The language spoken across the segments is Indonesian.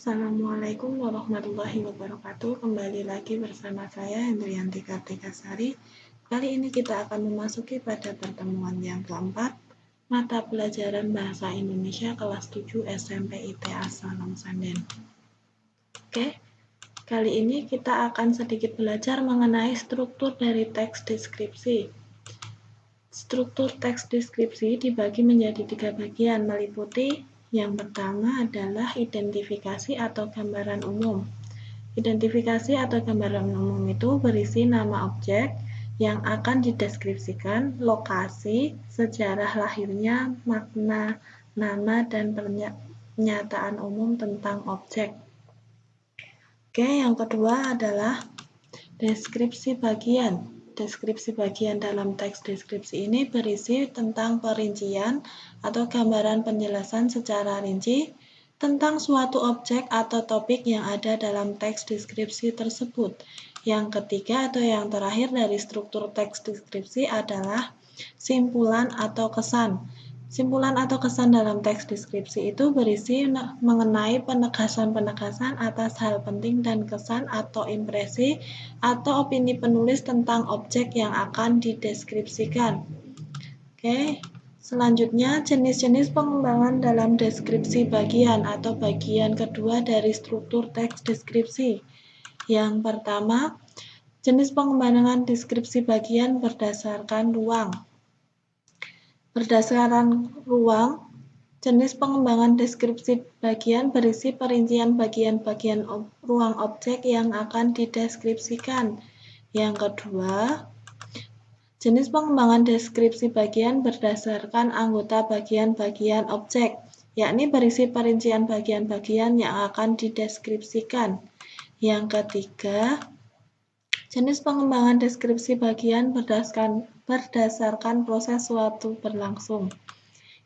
Assalamualaikum warahmatullahi wabarakatuh. Kembali lagi bersama saya Hendriyanti Kartika Sari. Kali ini kita akan memasuki pada pertemuan yang keempat, mata pelajaran Bahasa Indonesia kelas 7 SMP ITA Salam Sanden. Oke, kali ini kita akan sedikit belajar mengenai struktur dari teks deskripsi. Struktur teks deskripsi dibagi menjadi 3 bagian, meliputi yang pertama adalah identifikasi atau gambaran umum. Identifikasi atau gambaran umum itu berisi nama objek yang akan dideskripsikan, lokasi, sejarah lahirnya, makna, nama, dan pernyataan umum tentang objek. Oke, yang kedua adalah deskripsi bagian. Deskripsi bagian dalam teks deskripsi ini berisi tentang perincian atau gambaran penjelasan secara rinci tentang suatu objek atau topik yang ada dalam teks deskripsi tersebut. Yang ketiga atau yang terakhir dari struktur teks deskripsi adalah simpulan atau kesan. Simpulan atau kesan dalam teks deskripsi itu berisi mengenai penegasan-penegasan atas hal penting dan kesan atau impresi atau opini penulis tentang objek yang akan dideskripsikan. Oke, selanjutnya jenis-jenis pengembangan dalam deskripsi bagian atau bagian kedua dari struktur teks deskripsi. Yang pertama, jenis pengembangan deskripsi bagian berdasarkan ruang. Berdasarkan ruang, jenis pengembangan deskripsi bagian berisi perincian bagian-bagian ruang objek yang akan dideskripsikan. Yang kedua, jenis pengembangan deskripsi bagian berdasarkan anggota bagian-bagian objek, yakni berisi perincian bagian-bagian yang akan dideskripsikan. Yang ketiga, jenis pengembangan deskripsi bagian berdasarkan proses suatu berlangsung,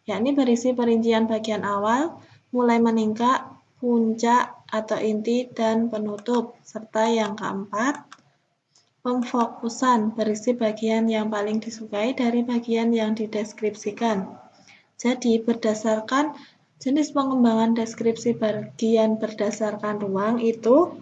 yakni berisi perincian bagian awal, mulai meningkat, puncak atau inti, dan penutup. Serta yang keempat, pemfokusan, berisi bagian yang paling disukai dari bagian yang dideskripsikan. Jadi, berdasarkan jenis pengembangan deskripsi bagian berdasarkan ruang itu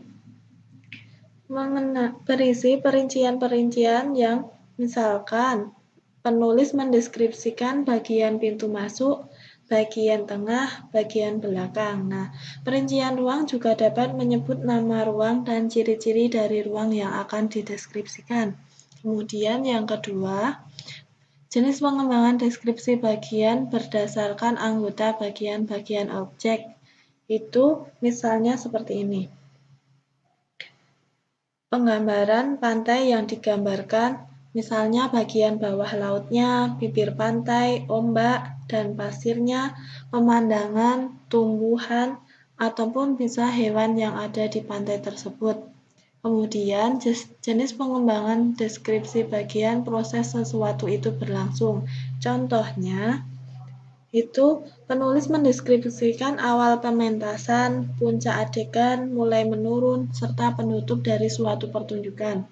berisi perincian-perincian yang misalkan penulis mendeskripsikan bagian pintu masuk, bagian tengah, bagian belakang. Nah, perincian ruang juga dapat menyebut nama ruang dan ciri-ciri dari ruang yang akan dideskripsikan. Kemudian yang kedua, jenis pengembangan deskripsi bagian berdasarkan anggota bagian-bagian objek. Itu misalnya seperti ini. Penggambaran pantai yang digambarkan, misalnya bagian bawah lautnya, bibir pantai, ombak, dan pasirnya, pemandangan, tumbuhan, ataupun bisa hewan yang ada di pantai tersebut. Kemudian, jenis pengembangan deskripsi bagian proses sesuatu itu berlangsung. Contohnya, itu penulis mendeskripsikan awal pementasan, puncak adegan, mulai menurun, serta penutup dari suatu pertunjukan.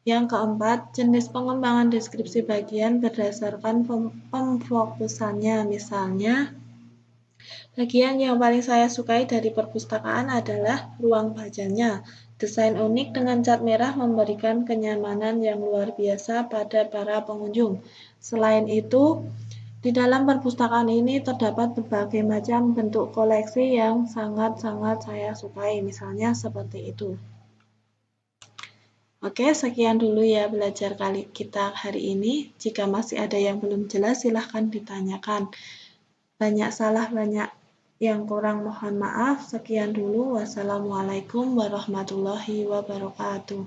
Yang keempat, jenis pengembangan deskripsi bagian berdasarkan pemfokusannya. Misalnya, bagian yang paling saya sukai dari perpustakaan adalah ruang bacanya. Desain unik dengan cat merah memberikan kenyamanan yang luar biasa pada para pengunjung. Selain itu, di dalam perpustakaan ini terdapat berbagai macam bentuk koleksi yang sangat-sangat saya sukai, misalnya seperti itu. Oke, sekian dulu ya belajar kita hari ini. Jika masih ada yang belum jelas, silahkan ditanyakan. Banyak salah, banyak yang kurang, mohon maaf. Sekian dulu. Wassalamualaikum warahmatullahi wabarakatuh.